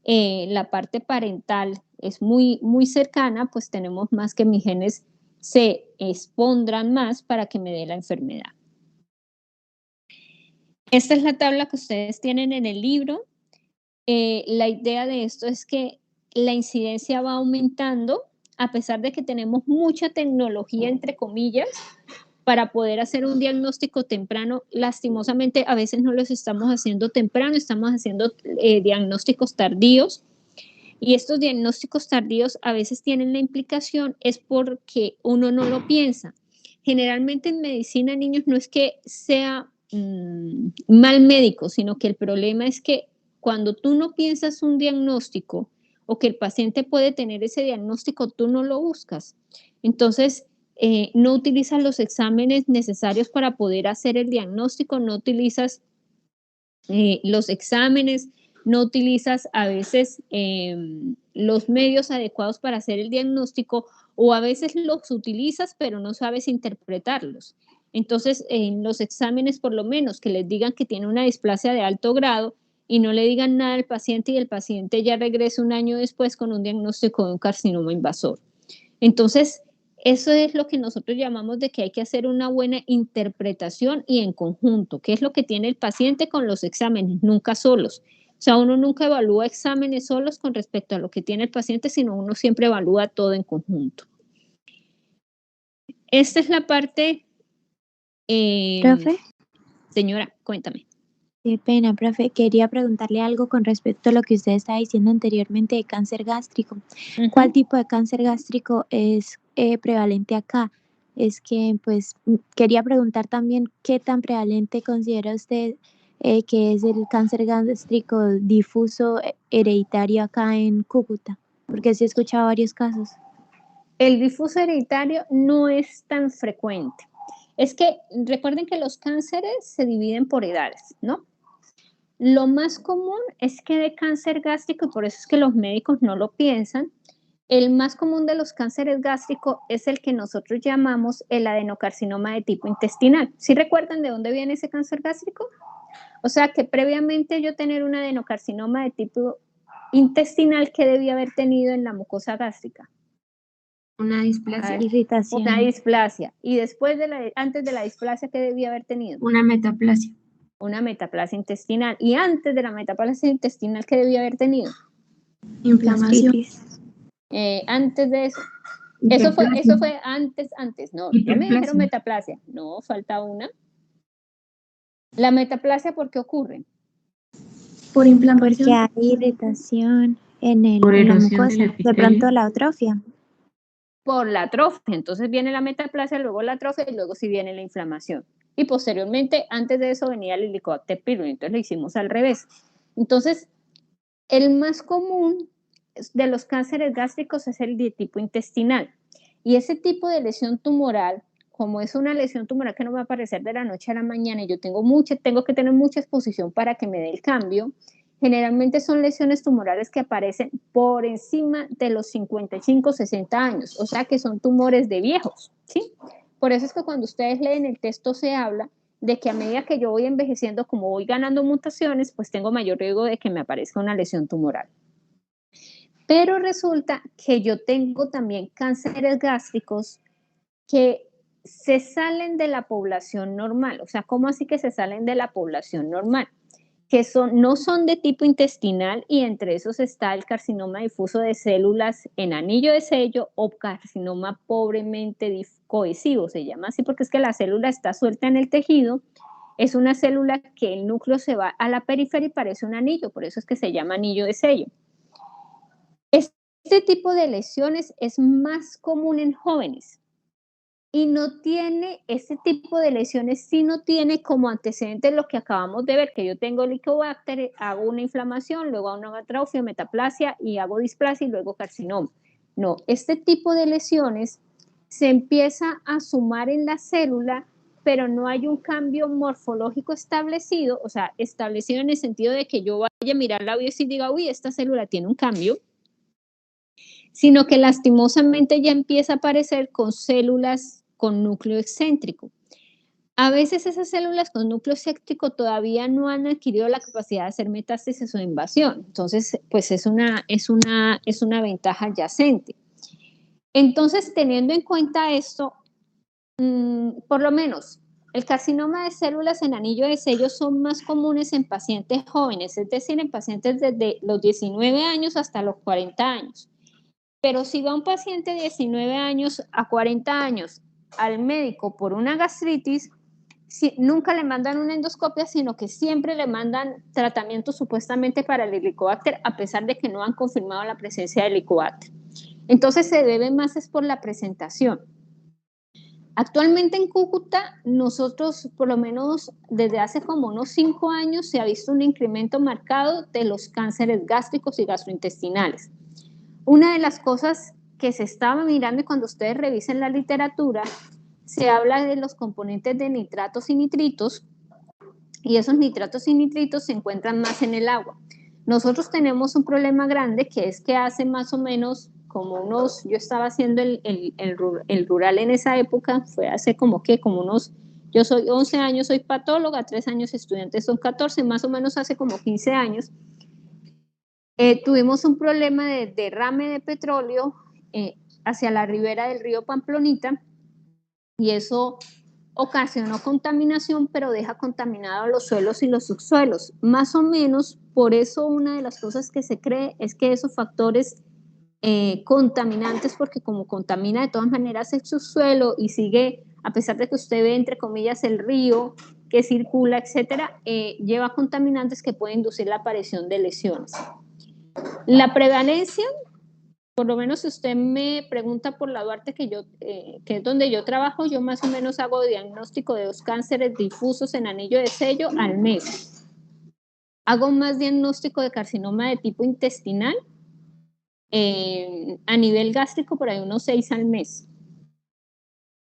la parte parental es muy, muy cercana, pues tenemos más que mis genes se expondrán más para que me dé la enfermedad. Esta es la tabla que ustedes tienen en el libro. La idea de esto es que la incidencia va aumentando a pesar de que tenemos mucha tecnología, entre comillas, para poder hacer un diagnóstico temprano. Lastimosamente, a veces no los estamos haciendo temprano, estamos haciendo diagnósticos tardíos. Y estos diagnósticos tardíos a veces tienen la implicación, es porque uno no lo piensa. Generalmente en medicina, niños, no es que sea mal médico, sino que el problema es que cuando tú no piensas un diagnóstico o que el paciente puede tener ese diagnóstico, tú no lo buscas. Entonces, no utilizas los exámenes necesarios para poder hacer el diagnóstico, no utilizas los exámenes, no utilizas a veces los medios adecuados para hacer el diagnóstico, o a veces los utilizas pero no sabes interpretarlos. Entonces, en los exámenes, por lo menos, que les digan que tiene una displasia de alto grado y no le digan nada al paciente y el paciente ya regresa un año después con un diagnóstico de un carcinoma invasor. Entonces, eso es lo que nosotros llamamos de que hay que hacer una buena interpretación y en conjunto, qué es lo que tiene el paciente con los exámenes, nunca solos. O sea, uno nunca evalúa exámenes solos con respecto a lo que tiene el paciente, sino uno siempre evalúa todo en conjunto. Esta es la parte... ¿Profe? Señora, cuéntame. Qué pena, profe. Quería preguntarle algo con respecto a lo que usted estaba diciendo anteriormente de cáncer gástrico. ¿Cuál tipo de cáncer gástrico es prevalente acá? Es que, pues, quería preguntar también qué tan prevalente considera usted que es el cáncer gástrico difuso hereditario acá en Cúcuta, porque sí he escuchado varios casos. El difuso hereditario no es tan frecuente. Es que recuerden que los cánceres se dividen por edades, ¿no? Lo más común es que de cáncer gástrico, y por eso es que los médicos no lo piensan, el más común de los cánceres gástricos es el que nosotros llamamos el adenocarcinoma de tipo intestinal. ¿Sí recuerdan de dónde viene ese cáncer gástrico? O sea que previamente yo tener un adenocarcinoma de tipo intestinal, ¿qué debía haber tenido en la mucosa gástrica? Una displasia. Irritación. Una displasia. Y después antes de la displasia, ¿qué debía haber tenido? Una metaplasia. Una metaplasia intestinal. Y antes de la metaplasia intestinal, ¿qué debía haber tenido? Inflamación. Antes de eso. Eso fue antes, no, ya me dijeron metaplasia. No, falta una. La metaplasia, ¿por qué ocurre? Por inflamación. Porque hay irritación en Por la erosión del mucosa. De epitelio. pronto la atrofia. Por la atrofia. Entonces viene la metaplasia, luego la atrofia y luego sí viene la inflamación. Y posteriormente, antes de eso venía el Helicobacter pylori, entonces lo hicimos al revés. Entonces, el más común de los cánceres gástricos es el de tipo intestinal. Y ese tipo de lesión tumoral, como es una lesión tumoral que no va a aparecer de la noche a la mañana y yo tengo que tener mucha exposición para que me dé el cambio, generalmente son lesiones tumorales que aparecen por encima de los 55, 60 años, o sea que son tumores de viejos, ¿sí? Por eso es que cuando ustedes leen el texto se habla de que a medida que yo voy envejeciendo, como voy ganando mutaciones, pues tengo mayor riesgo de que me aparezca una lesión tumoral. Pero resulta que yo tengo también cánceres gástricos que se salen de la población normal. O sea, ¿cómo así que se salen de la población normal? Que no son de tipo intestinal y entre esos está el carcinoma difuso de células en anillo de sello o carcinoma pobremente cohesivo, se llama así porque es que la célula está suelta en el tejido, es una célula que el núcleo se va a la periferia y parece un anillo, por eso es que se llama anillo de sello. Este tipo de lesiones es más común en jóvenes y no tiene, ese tipo de lesiones sí no tiene como antecedente lo que acabamos de ver, que yo tengo Helicobacter, hago una inflamación, luego hago una atrofia, metaplasia y hago displasia y luego carcinoma. No, este tipo de lesiones se empieza a sumar en la célula, pero no hay un cambio morfológico establecido, o sea, establecido en el sentido de que yo vaya a mirar la biopsia y diga, uy, esta célula tiene un cambio, sino que lastimosamente ya empieza a aparecer con células con núcleo excéntrico. A veces esas células con núcleo excéntrico todavía no han adquirido la capacidad de hacer metástasis o invasión, entonces pues es una ventaja adyacente. Entonces, teniendo en cuenta esto, por lo menos el carcinoma de células en anillo de sello son más comunes en pacientes jóvenes, es decir, en pacientes desde los 19 años hasta los 40 años. Pero si va un paciente de 19 años a 40 años al médico por una gastritis, nunca le mandan una endoscopia, sino que siempre le mandan tratamiento supuestamente para el Helicobacter, a pesar de que no han confirmado la presencia del Helicobacter. Entonces se debe más es por la presentación. Actualmente en Cúcuta, nosotros, por lo menos desde hace como unos 5 años, se ha visto un incremento marcado de los cánceres gástricos y gastrointestinales. Una de las cosas que se estaba mirando, y cuando ustedes revisen la literatura, se habla de los componentes de nitratos y nitritos, y esos nitratos y nitritos se encuentran más en el agua. Nosotros tenemos un problema grande, que es que hace más o menos como unos, yo estaba haciendo el rural en esa época, fue hace como unos, yo soy 11 años, soy patóloga, 3 años estudiantes, son 14, más o menos hace como 15 años, tuvimos un problema de derrame de petróleo hacia la ribera del río Pamplonita, y eso ocasionó contaminación, pero deja contaminados los suelos y los subsuelos. Más o menos, por eso una de las cosas que se cree es que esos factores contaminantes, porque como contamina de todas maneras el subsuelo y sigue, a pesar de que usted ve entre comillas el río que circula, etcétera, lleva contaminantes que pueden inducir la aparición de lesiones. La prevalencia, por lo menos si usted me pregunta por la Duarte, que es donde yo trabajo, yo más o menos hago diagnóstico de 2 cánceres difusos en anillo de sello al mes. Hago más diagnóstico de carcinoma de tipo intestinal, a nivel gástrico por ahí unos 6 al mes.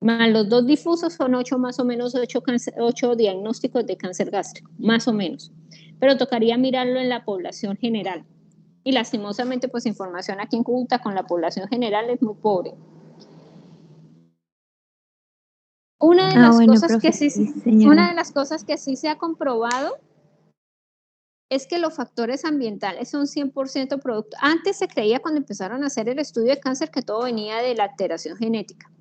Más los 2 difusos son 8, más o menos 8 diagnósticos de cáncer gástrico, más o menos. Pero tocaría mirarlo en la población general. Y lastimosamente, pues información aquí en Cúcuta con la población general es muy pobre. Una de las cosas que sí se ha comprobado es que los factores ambientales son 100% producto. Antes se creía, cuando empezaron a hacer el estudio de cáncer, que todo venía de la alteración genética.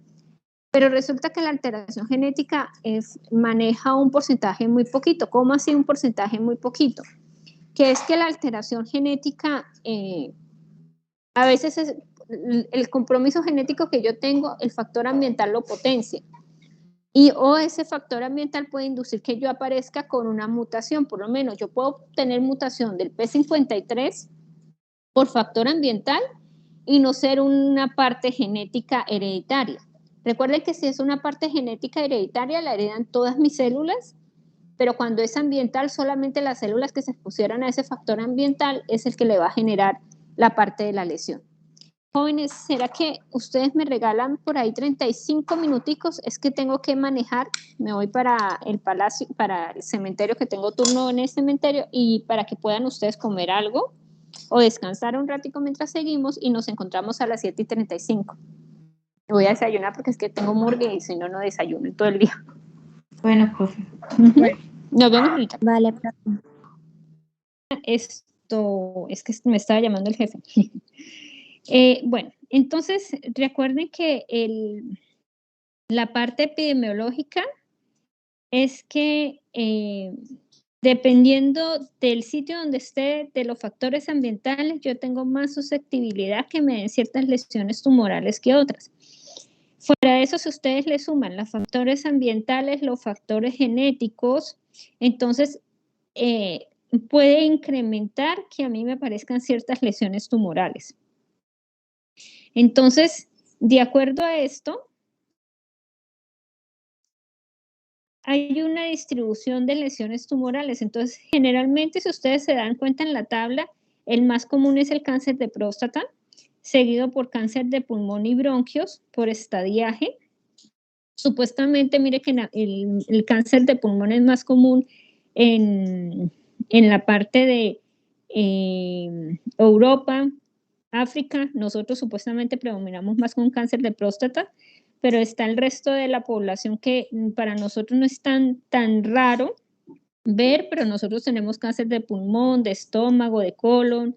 Pero resulta que la alteración genética maneja un porcentaje muy poquito. ¿Cómo así un porcentaje muy poquito? Que es que la alteración genética, a veces el compromiso genético que yo tengo, el factor ambiental lo potencia. O ese factor ambiental puede inducir que yo aparezca con una mutación. Por lo menos yo puedo tener mutación del P53 por factor ambiental y no ser una parte genética hereditaria. Recuerden que si es una parte genética hereditaria, la heredan todas mis células, pero cuando es ambiental, solamente las células que se expusieron a ese factor ambiental es el que le va a generar la parte de la lesión. Jóvenes, ¿será que ustedes me regalan por ahí 35 minuticos? Es que tengo que manejar, me voy para el palacio, para el cementerio, que tengo turno en el cementerio, y para que puedan ustedes comer algo o descansar un ratico mientras seguimos, y nos encontramos a las 7:35. Voy a desayunar porque es que tengo murgue y si no, no desayuno en todo el día. Bueno, profe. Nos vemos ahorita. Vale, profe. Esto, es que me estaba llamando el jefe. Bueno, entonces recuerden que la parte epidemiológica es que dependiendo del sitio donde esté, de los factores ambientales, yo tengo más susceptibilidad que me den ciertas lesiones tumorales que otras. Fuera de eso, si ustedes le suman los factores ambientales, los factores genéticos, entonces puede incrementar que a mí me aparezcan ciertas lesiones tumorales. Entonces, de acuerdo a esto, hay una distribución de lesiones tumorales. Entonces, generalmente, si ustedes se dan cuenta en la tabla, el más común es el cáncer de próstata, seguido por cáncer de pulmón y bronquios, por estadiaje. Supuestamente, mire que el cáncer de pulmón es más común en la parte de Europa, África. Nosotros supuestamente predominamos más con cáncer de próstata, pero está el resto de la población que para nosotros no es tan raro ver, pero nosotros tenemos cáncer de pulmón, de estómago, de colon,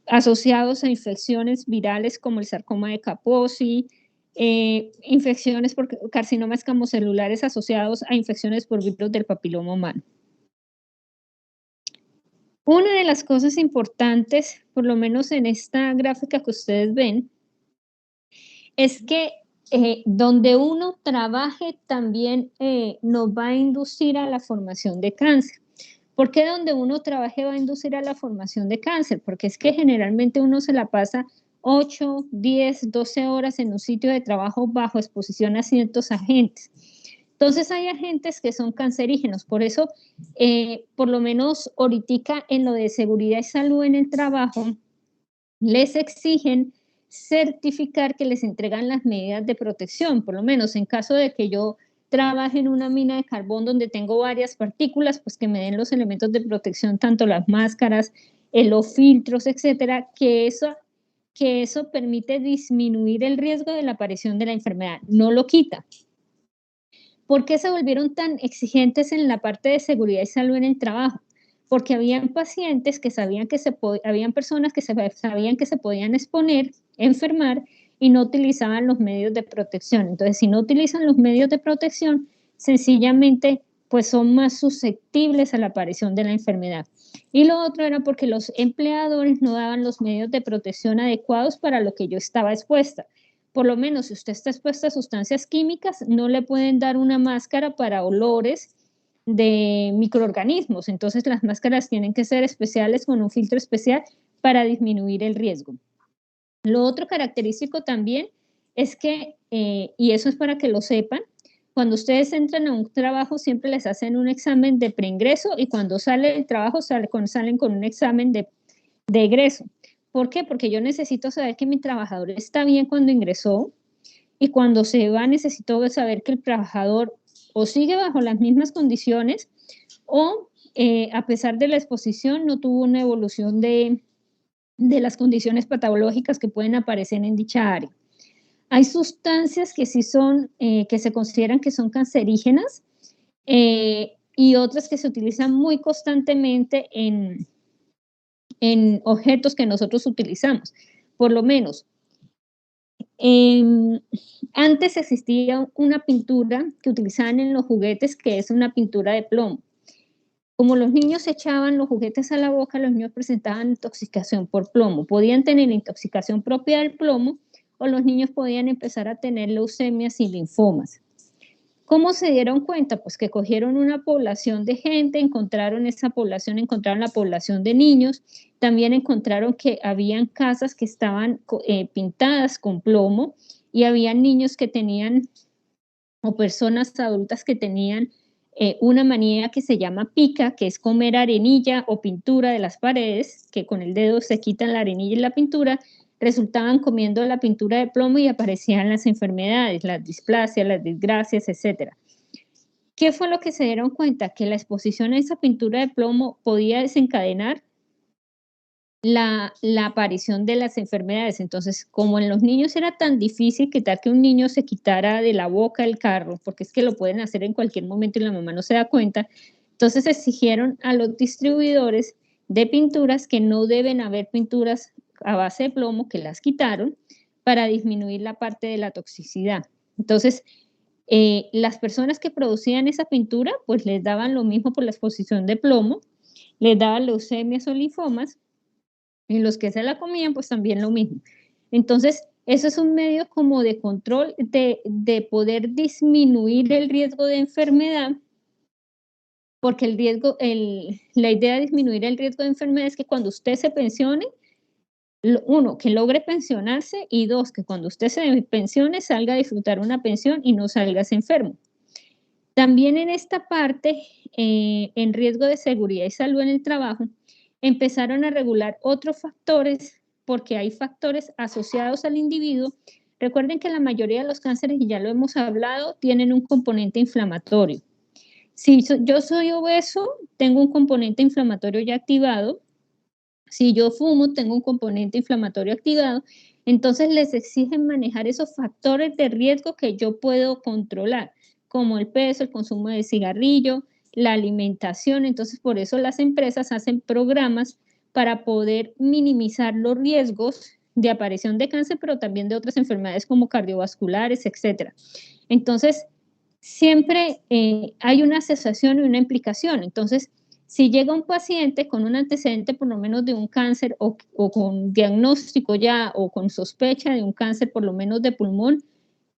asociados a infecciones virales como el sarcoma de Kaposi, infecciones por carcinomas escamocelulares asociados a infecciones por virus del papiloma humano. Una de las cosas importantes, por lo menos en esta gráfica que ustedes ven, es que donde uno trabaje también nos va a inducir a la formación de cáncer. ¿Por qué donde uno trabaje va a inducir a la formación de cáncer? Porque es que generalmente uno se la pasa 8, 10, 12 horas en un sitio de trabajo bajo exposición a ciertos agentes. Entonces hay agentes que son cancerígenos, por eso, por lo menos ahorita en lo de seguridad y salud en el trabajo, les exigen certificar que les entregan las medidas de protección, por lo menos en caso de que yo trabaje en una mina de carbón donde tengo varias partículas, pues que me den los elementos de protección, tanto las máscaras, los filtros, etcétera, que eso permite disminuir el riesgo de la aparición de la enfermedad, no lo quita. ¿Por qué se volvieron tan exigentes en la parte de seguridad y salud en el trabajo? Porque habían pacientes que sabían que habían personas que sabían que se podían exponer, enfermar y no utilizaban los medios de protección. Entonces, si no utilizan los medios de protección, sencillamente pues son más susceptibles a la aparición de la enfermedad. Y lo otro era porque los empleadores no daban los medios de protección adecuados para lo que yo estaba expuesta. Por lo menos si usted está expuesta a sustancias químicas, no le pueden dar una máscara para olores de microorganismos. Entonces las máscaras tienen que ser especiales con un filtro especial para disminuir el riesgo. Lo otro característico también es que, y eso es para que lo sepan, cuando ustedes entran a un trabajo siempre les hacen un examen de preingreso y cuando sale del trabajo salen con un examen de egreso. ¿Por qué? Porque yo necesito saber que mi trabajador está bien cuando ingresó y cuando se va necesito saber que el trabajador o sigue bajo las mismas condiciones o a pesar de la exposición no tuvo una evolución de las condiciones patológicas que pueden aparecer en dicha área. Hay sustancias que sí son, que se consideran que son cancerígenas y otras que se utilizan muy constantemente en objetos que nosotros utilizamos. Por lo menos, antes existía una pintura que utilizaban en los juguetes que es una pintura de plomo. Como los niños echaban los juguetes a la boca, los niños presentaban intoxicación por plomo. Podían tener intoxicación propia del plomo o los niños podían empezar a tener leucemias y linfomas. ¿Cómo se dieron cuenta? Pues que cogieron una población de gente, encontraron la población de niños, también encontraron que habían casas que estaban pintadas con plomo y habían niños que tenían, o personas adultas que tenían una manía que se llama pica, que es comer arenilla o pintura de las paredes, que con el dedo se quitan la arenilla y la pintura, resultaban comiendo la pintura de plomo y aparecían las enfermedades, las displasias, las desgracias, etc. ¿Qué fue lo que se dieron cuenta? Que la exposición a esa pintura de plomo podía desencadenar la aparición de las enfermedades. Entonces, como en los niños era tan difícil quitar que un niño se quitara de la boca el carro, porque es que lo pueden hacer en cualquier momento y la mamá no se da cuenta, entonces exigieron a los distribuidores de pinturas que no deben haber pinturas a base de plomo, que las quitaron para disminuir la parte de la toxicidad. Entonces, las personas que producían esa pintura, pues les daban lo mismo por la exposición de plomo, les daban leucemias o linfomas, y los que se la comían, pues también lo mismo. Entonces, eso es un medio como de control, de poder disminuir el riesgo de enfermedad, porque la idea de disminuir el riesgo de enfermedad es que cuando usted se pensione, uno, que logre pensionarse y dos, que cuando usted se pensione salga a disfrutar una pensión y no salgas enfermo. También en esta parte, en riesgo de seguridad y salud en el trabajo, empezaron a regular otros factores porque hay factores asociados al individuo. Recuerden que la mayoría de los cánceres, y ya lo hemos hablado, tienen un componente inflamatorio. Si yo soy obeso, tengo un componente inflamatorio ya activado. Si yo fumo, tengo un componente inflamatorio activado. Entonces les exigen manejar esos factores de riesgo que yo puedo controlar, como el peso, el consumo de cigarrillo, la alimentación. Entonces por eso las empresas hacen programas para poder minimizar los riesgos de aparición de cáncer, pero también de otras enfermedades como cardiovasculares, etc. Entonces siempre hay una asociación y una implicación. Entonces, si llega un paciente con un antecedente por lo menos de un cáncer o con diagnóstico ya o con sospecha de un cáncer por lo menos de pulmón,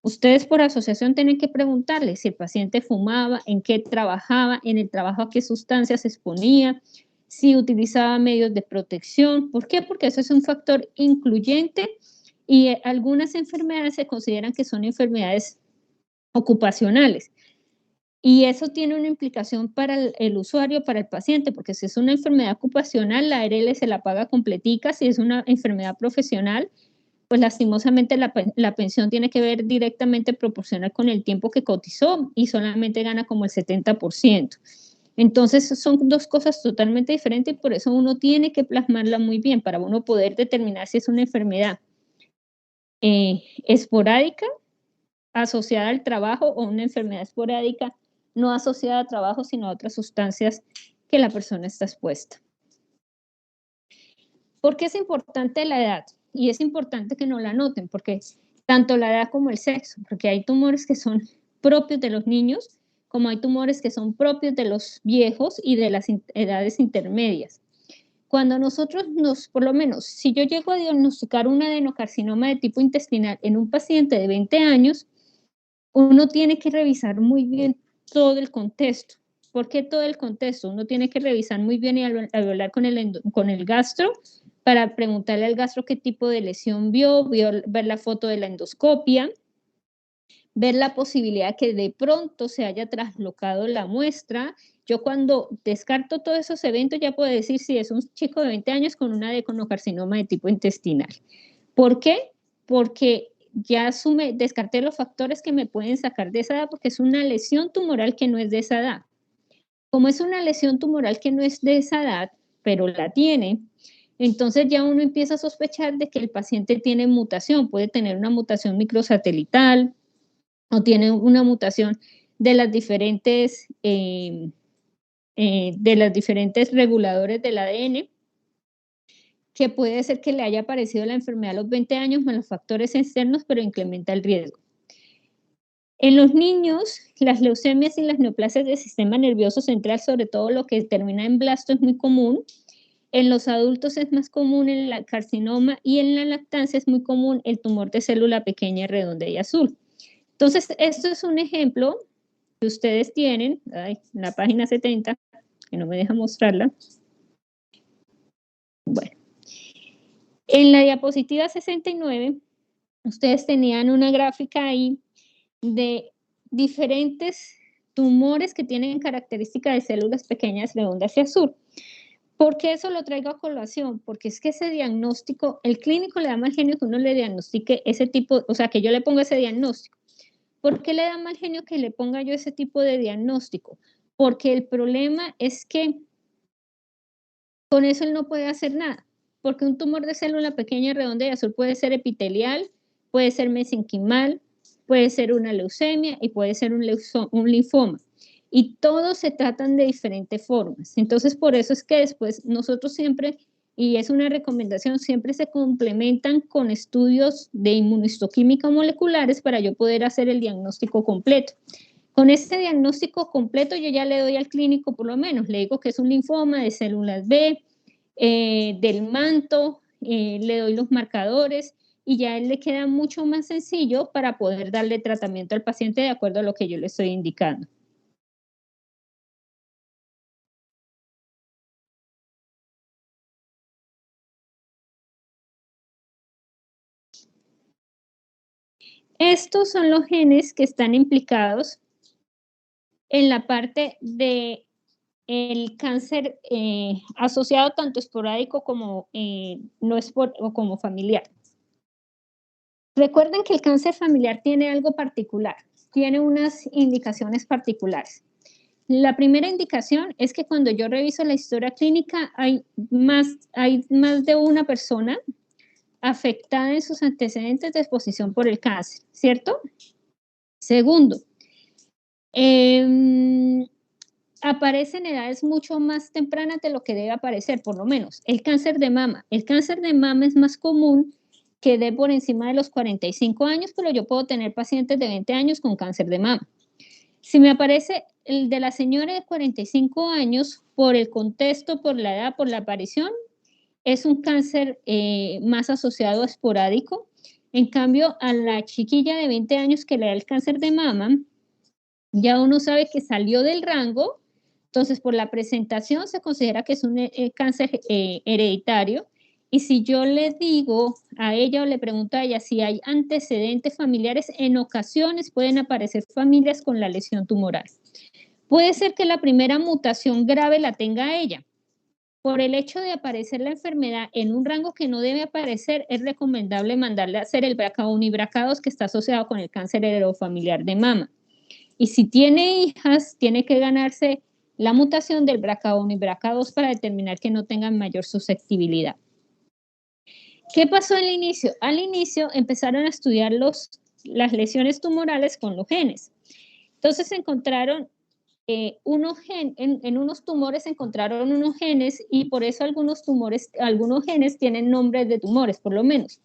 Ustedes por asociación tienen que preguntarle si el paciente fumaba, en qué trabajaba, en el trabajo a qué sustancias se exponía, si utilizaba medios de protección. ¿Por qué? Porque eso es un factor incluyente y algunas enfermedades se consideran que son enfermedades ocupacionales. Y eso tiene una implicación para el usuario, para el paciente, porque si es una enfermedad ocupacional, la ARL se la paga completica. Si es una enfermedad profesional, pues lastimosamente la pensión tiene que ver directamente proporcional con el tiempo que cotizó y solamente gana como el 70%. Entonces son dos cosas totalmente diferentes y por eso uno tiene que plasmarla muy bien para uno poder determinar si es una enfermedad esporádica asociada al trabajo o una enfermedad esporádica no asociada a trabajo sino a otras sustancias que la persona está expuesta. ¿Por qué es importante la edad? Y es importante que no la noten, porque tanto la edad como el sexo, porque hay tumores que son propios de los niños, como hay tumores que son propios de los viejos y de las edades intermedias. Cuando nosotros por lo menos, si yo llego a diagnosticar un adenocarcinoma de tipo intestinal en un paciente de 20 años, uno tiene que revisar muy bien todo el contexto. ¿Por qué todo el contexto? Uno tiene que revisar muy bien y hablar con el gastro para preguntarle al gastro qué tipo de lesión vio, ver la foto de la endoscopia, ver la posibilidad que de pronto se haya traslocado la muestra. Yo cuando descarto todos esos eventos ya puedo decir si es un chico de 20 años con un adenocarcinoma de tipo intestinal. ¿Por qué? Porque ya descarté los factores que me pueden sacar de esa edad porque es una lesión tumoral que no es de esa edad. Como es una lesión tumoral que no es de esa edad, pero la tiene, entonces ya uno empieza a sospechar de que el paciente tiene mutación, puede tener una mutación microsatelital o tiene una mutación de las diferentes reguladores del ADN, que puede ser que le haya aparecido la enfermedad a los 20 años más los factores externos, pero incrementa el riesgo. En los niños, las leucemias y las neoplasias del sistema nervioso central, sobre todo lo que termina en blasto, es muy común. En los adultos es más común el carcinoma y en la lactancia es muy común el tumor de célula pequeña, redonda y azul. Entonces, esto es un ejemplo que ustedes tienen, en la página 70, que no me deja mostrarla. Bueno, en la diapositiva 69, ustedes tenían una gráfica ahí de diferentes tumores que tienen características de células pequeñas, redondas y azul. ¿Por qué eso lo traigo a colación? Porque es que ese diagnóstico, el clínico le da mal genio que uno le diagnostique ese tipo, o sea, que yo le ponga ese diagnóstico. ¿Por qué le da mal genio que le ponga yo ese tipo de diagnóstico? Porque el problema es que con eso él no puede hacer nada. Porque un tumor de célula pequeña, redonda y azul puede ser epitelial, puede ser mesenquimal, puede ser una leucemia y puede ser un linfoma. Y todos se tratan de diferentes formas. Entonces, por eso es que después nosotros siempre, y es una recomendación, siempre se complementan con estudios de inmunohistoquímica moleculares para yo poder hacer el diagnóstico completo. Con este diagnóstico completo yo ya le doy al clínico por lo menos, le digo que es un linfoma de células B, del manto, le doy los marcadores y ya a él le queda mucho más sencillo para poder darle tratamiento al paciente de acuerdo a lo que yo le estoy indicando. Estos son los genes que están implicados en la parte de el cáncer asociado tanto esporádico como o como familiar. Recuerden que el cáncer familiar tiene algo particular, tiene unas indicaciones particulares. La primera indicación es que cuando yo reviso la historia clínica hay más de una persona afectada en sus antecedentes de exposición por el cáncer, ¿cierto? Segundo, aparece en edades mucho más tempranas de lo que debe aparecer, por lo menos. El cáncer de mama. El cáncer de mama es más común que dé por encima de los 45 años, pero yo puedo tener pacientes de 20 años con cáncer de mama. Si me aparece el de la señora de 45 años, por el contexto, por la edad, por la aparición, es un cáncer más asociado a esporádico. En cambio, a la chiquilla de 20 años que le da el cáncer de mama, ya uno sabe que salió del rango, entonces por la presentación se considera que es un cáncer hereditario, y si yo le digo a ella o le pregunto a ella si hay antecedentes familiares, en ocasiones pueden aparecer familias con la lesión tumoral. Puede ser que la primera mutación grave la tenga ella. Por el hecho de aparecer la enfermedad en un rango que no debe aparecer, es recomendable mandarle a hacer el BRCA1 y BRCA2 que está asociado con el cáncer heredofamiliar de mama. Y si tiene hijas, tiene que ganarse la mutación del BRCA1 y BRCA2 para determinar que no tengan mayor susceptibilidad. ¿Qué pasó al inicio? Al inicio empezaron a estudiar las lesiones tumorales con los genes. Entonces encontraron en unos tumores encontraron unos genes, y por eso algunos genes tienen nombres de tumores, por lo menos.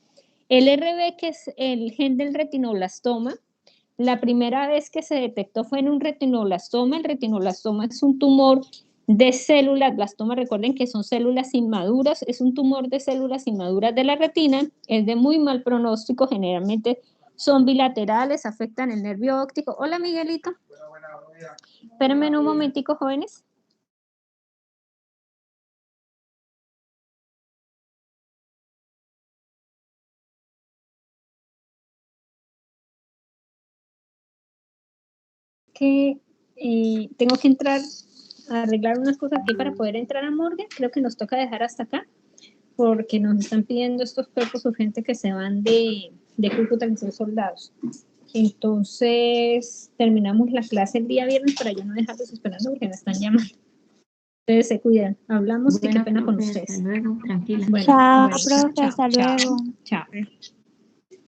El RB, que es el gen del retinoblastoma, la primera vez que se detectó fue en un retinoblastoma. El retinoblastoma es un tumor de células, blastoma, recuerden que son células inmaduras, es un tumor de células inmaduras de la retina, es de muy mal pronóstico, generalmente son bilaterales, afectan el nervio óptico. Hola, Miguelito. Espérenme un momentico, jóvenes. Que tengo que entrar a arreglar unas cosas aquí para poder entrar a morgue. Creo que nos toca dejar hasta acá, porque nos están pidiendo estos cuerpos urgentes que se van de Cúcuta, que son soldados. Entonces, terminamos la clase el día viernes para yo no dejarlos esperando porque me están llamando. Ustedes se cuidan. Hablamos y qué pena con ustedes. Hasta luego, tranquila. Bueno, Chao, bueno, profe, hasta luego. Chao.